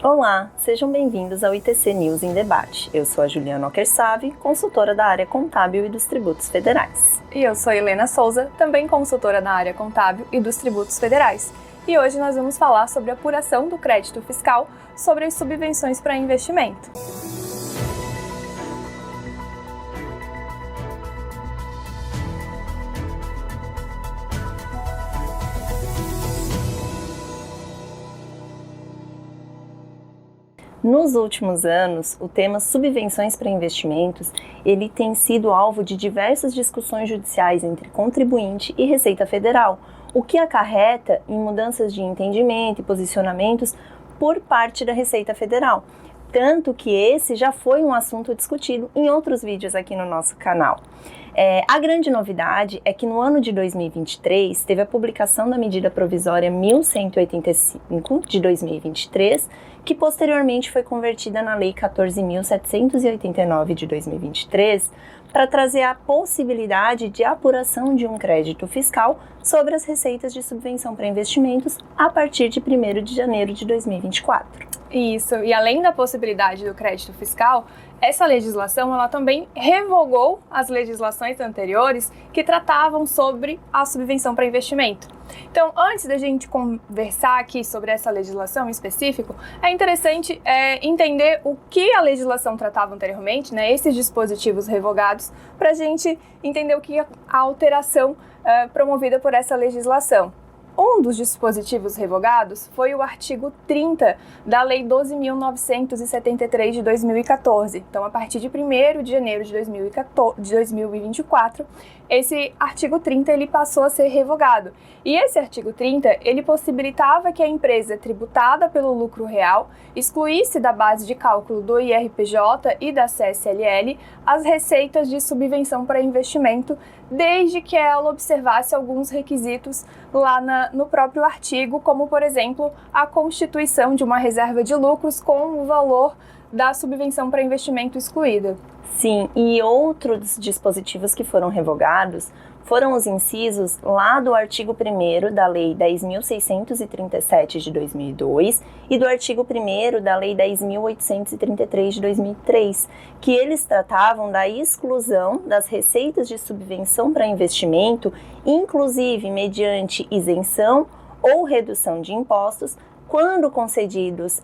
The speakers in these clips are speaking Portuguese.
Olá, sejam bem-vindos ao ITC News em Debate. Eu sou a Juliana Ockersave, consultora da área contábil e dos tributos federais. E eu sou a Helena Souza, também consultora da área contábil e dos tributos federais. E hoje nós vamos falar sobre a apuração do crédito fiscal sobre as subvenções para investimento. Nos últimos anos, o tema subvenções para investimentos, ele tem sido alvo de diversas discussões judiciais entre contribuinte e Receita Federal, o que acarreta em mudanças de entendimento e posicionamentos por parte da Receita Federal. Tanto que esse já foi um assunto discutido em outros vídeos aqui no nosso canal. A grande novidade é que no ano de 2023 teve a publicação da medida provisória 1185 de 2023, que posteriormente foi convertida na Lei 14.789 de 2023, para trazer a possibilidade de apuração de um crédito fiscal sobre as receitas de subvenção para investimentos a partir de 1º de janeiro de 2024. Isso, e além da possibilidade do crédito fiscal, essa legislação ela também revogou as legislações anteriores que tratavam sobre a subvenção para investimento. Então, antes da gente conversar aqui sobre essa legislação em específico, é interessante entender o que a legislação tratava anteriormente, né, esses dispositivos revogados, para a gente entender o que é a alteração promovida por essa legislação. Um dos dispositivos revogados foi o artigo 30 da Lei 12.973 de 2014. Então, a partir de 1º de janeiro de 2024, esse artigo 30 ele passou a ser revogado. E esse artigo 30 ele possibilitava que a empresa tributada pelo lucro real excluísse da base de cálculo do IRPJ e da CSLL as receitas de subvenção para investimento, desde que ela observasse alguns requisitos lá no próprio artigo, como, por exemplo, a constituição de uma reserva de lucros com o valor da subvenção para investimento excluída. Sim, e outros dispositivos que foram revogados foram os incisos lá do artigo 1º da Lei 10.637 de 2002 e do artigo 1º da Lei 10.833 de 2003, que eles tratavam da exclusão das receitas de subvenção para investimento, inclusive mediante isenção ou redução de impostos, quando concedidos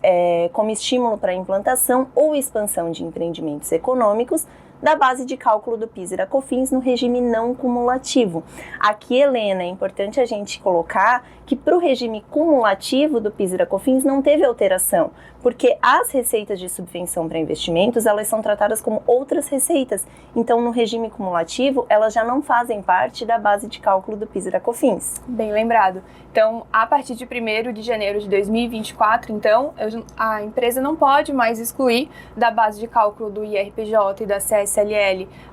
como estímulo para a implantação ou expansão de empreendimentos econômicos, da base de cálculo do PIS e da COFINS no regime não cumulativo. Aqui, Helena, é importante a gente colocar que para o regime cumulativo do PIS e da COFINS não teve alteração, porque as receitas de subvenção para investimentos, elas são tratadas como outras receitas. Então, no regime cumulativo, elas já não fazem parte da base de cálculo do PIS e da COFINS. Bem lembrado. Então, a partir de 1º de janeiro de 2024, então, a empresa não pode mais excluir da base de cálculo do IRPJ e da CSLL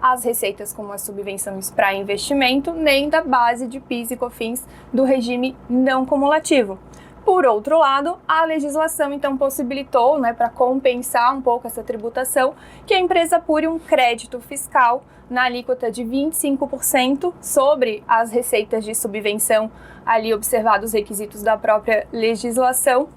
as receitas como as subvenções para investimento, nem da base de PIS e COFINS do regime não cumulativo. Por outro lado, a legislação então possibilitou, para compensar um pouco essa tributação, que a empresa apure um crédito fiscal na alíquota de 25% sobre as receitas de subvenção, ali observados os requisitos da própria legislação.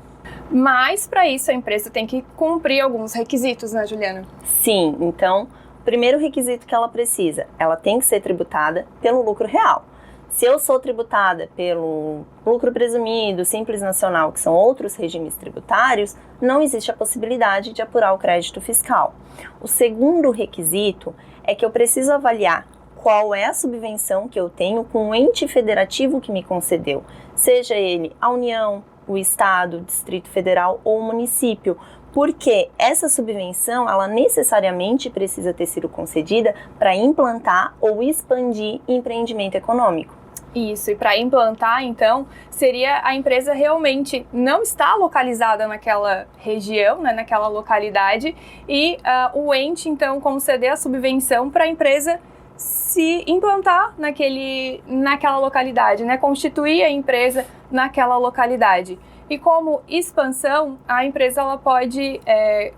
Mas, para isso, a empresa tem que cumprir alguns requisitos, né, Juliana? Sim, então, o primeiro requisito que ela precisa, ela tem que ser tributada pelo lucro real. Se eu sou tributada pelo lucro presumido, Simples Nacional, que são outros regimes tributários, não existe a possibilidade de apurar o crédito fiscal. O segundo requisito é que eu preciso avaliar qual é a subvenção que eu tenho com o ente federativo que me concedeu, seja ele a União, o Estado, o Distrito Federal ou o município, porque essa subvenção, ela necessariamente precisa ter sido concedida para implantar ou expandir empreendimento econômico. Isso, e para implantar, então, seria a empresa realmente não estar localizada naquela região, naquela localidade, e o ente, então, conceder a subvenção para a empresa se implantar naquela localidade, constituir a empresa naquela localidade. E como expansão, a empresa ela pode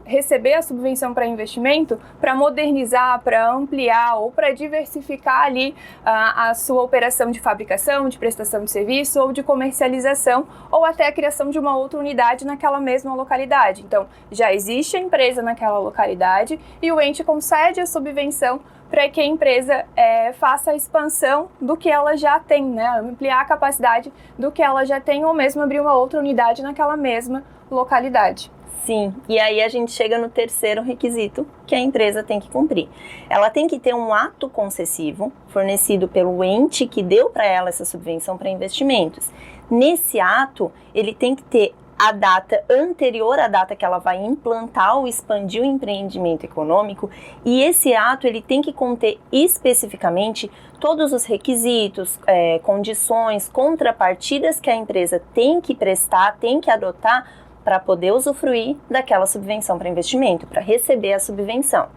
receber a subvenção para investimento para modernizar, para ampliar ou para diversificar ali a sua operação de fabricação, de prestação de serviço ou de comercialização, ou até a criação de uma outra unidade naquela mesma localidade. Então, já existe a empresa naquela localidade e o ente concede a subvenção para que a empresa faça a expansão do que ela já tem, né? Ampliar a capacidade do que ela já tem ou mesmo abrir uma outra unidade naquela mesma localidade. Sim, e aí a gente chega no terceiro requisito que a empresa tem que cumprir. Ela tem que ter um ato concessivo fornecido pelo ente que deu para ela essa subvenção para investimentos. Nesse ato, ele tem que ter a data anterior à data que ela vai implantar ou expandir o empreendimento econômico, e esse ato ele tem que conter especificamente todos os requisitos, condições, contrapartidas que a empresa tem que prestar, tem que adotar para poder usufruir daquela subvenção para investimento, para receber a subvenção.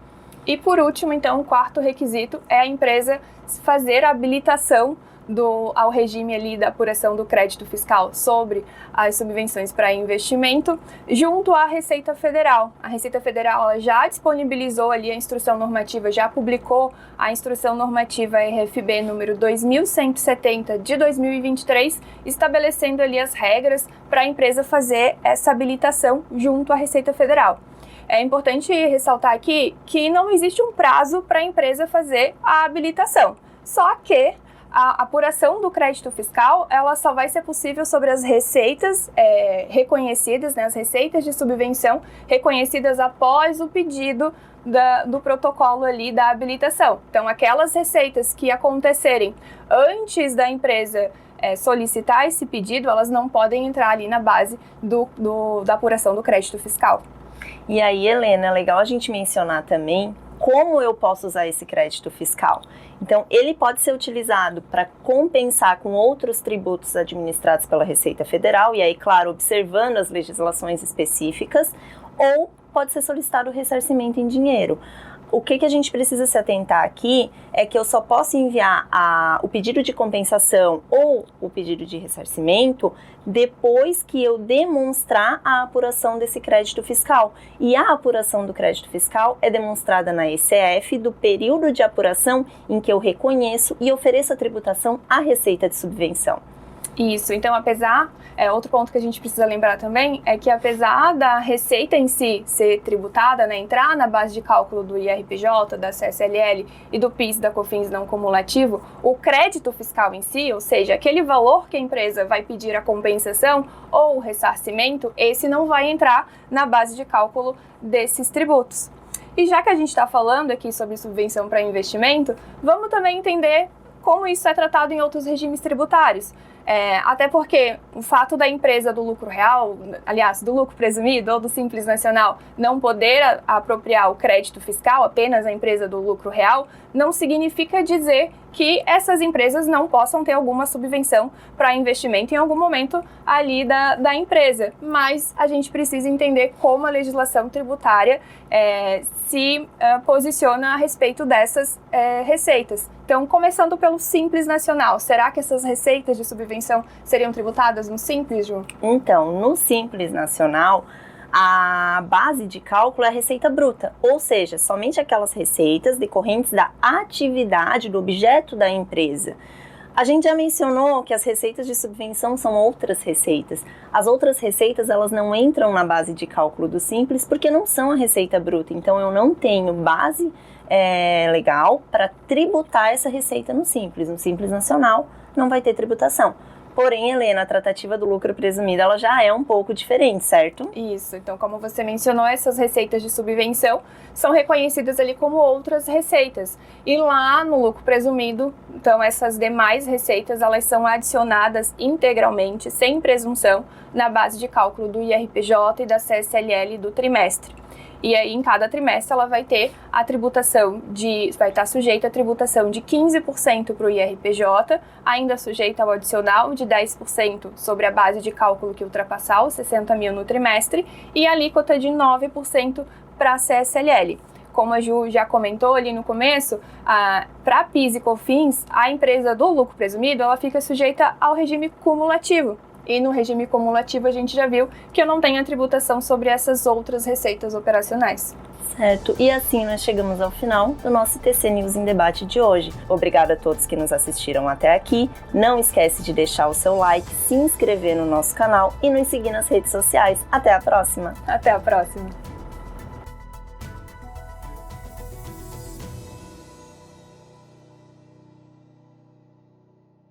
E por último, então, o quarto requisito é a empresa fazer a habilitação ao regime ali da apuração do crédito fiscal sobre as subvenções para investimento junto à Receita Federal. A Receita Federal ela já disponibilizou ali a instrução normativa, já publicou a instrução normativa RFB número 2170 de 2023, estabelecendo ali as regras para a empresa fazer essa habilitação junto à Receita Federal. É importante ressaltar aqui que não existe um prazo para a empresa fazer a habilitação, só que a apuração do crédito fiscal, ela só vai ser possível sobre as receitas reconhecidas, né, as receitas de subvenção reconhecidas após o pedido do protocolo ali da habilitação. Então, aquelas receitas que acontecerem antes da empresa solicitar esse pedido, elas não podem entrar ali na base da apuração do crédito fiscal. E aí, Helena, é legal a gente mencionar também como eu posso usar esse crédito fiscal. Então, ele pode ser utilizado para compensar com outros tributos administrados pela Receita Federal, e aí, claro, observando as legislações específicas, ou pode ser solicitado o ressarcimento em dinheiro. O que a gente precisa se atentar aqui é que eu só posso enviar o pedido de compensação ou o pedido de ressarcimento depois que eu demonstrar a apuração desse crédito fiscal. E a apuração do crédito fiscal é demonstrada na ECF do período de apuração em que eu reconheço e ofereço a tributação à receita de subvenção. Isso, então outro ponto que a gente precisa lembrar também é que apesar da receita em si ser tributada, né, entrar na base de cálculo do IRPJ, da CSLL e do PIS da COFINS não cumulativo, o crédito fiscal em si, ou seja, aquele valor que a empresa vai pedir a compensação ou o ressarcimento, esse não vai entrar na base de cálculo desses tributos. E já que a gente está falando aqui sobre subvenção para investimento, vamos também entender como isso é tratado em outros regimes tributários. Até porque o fato da empresa do lucro real, aliás, do lucro presumido ou do Simples Nacional não poder apropriar o crédito fiscal, apenas a empresa do lucro real, não significa dizer que essas empresas não possam ter alguma subvenção para investimento em algum momento ali da empresa. Mas a gente precisa entender como a legislação tributária se posiciona a respeito dessas receitas. Então, começando pelo Simples Nacional, será que essas receitas de subvenção seriam tributadas no Simples, Ju? Então, no Simples Nacional, a base de cálculo é a receita bruta, ou seja, somente aquelas receitas decorrentes da atividade do objeto da empresa. A gente já mencionou que as receitas de subvenção são outras receitas. As outras receitas, elas não entram na base de cálculo do Simples porque não são a receita bruta. Então, eu não tenho base legal para tributar essa receita no Simples. No Simples Nacional, não vai ter tributação. Porém, Helena, a tratativa do lucro presumido, ela já é um pouco diferente, certo? Isso. Então, como você mencionou, essas receitas de subvenção são reconhecidas ali como outras receitas. E lá no lucro presumido, então, essas demais receitas, elas são adicionadas integralmente, sem presunção, na base de cálculo do IRPJ e da CSLL do trimestre. E aí, em cada trimestre, ela vai ter a tributação vai estar sujeita à tributação de 15% para o IRPJ, ainda sujeita ao adicional de 10% sobre a base de cálculo que ultrapassar os 60 mil no trimestre e a alíquota de 9% para a CSLL. Como a Ju já comentou ali no começo, para PIS e COFINS, a empresa do lucro presumido, ela fica sujeita ao regime cumulativo. E no regime cumulativo a gente já viu que eu não tenho a tributação sobre essas outras receitas operacionais. Certo, e assim nós chegamos ao final do nosso TC News em Debate de hoje. Obrigada a todos que nos assistiram até aqui. Não esquece de deixar o seu like, se inscrever no nosso canal e nos seguir nas redes sociais. Até a próxima! Até a próxima!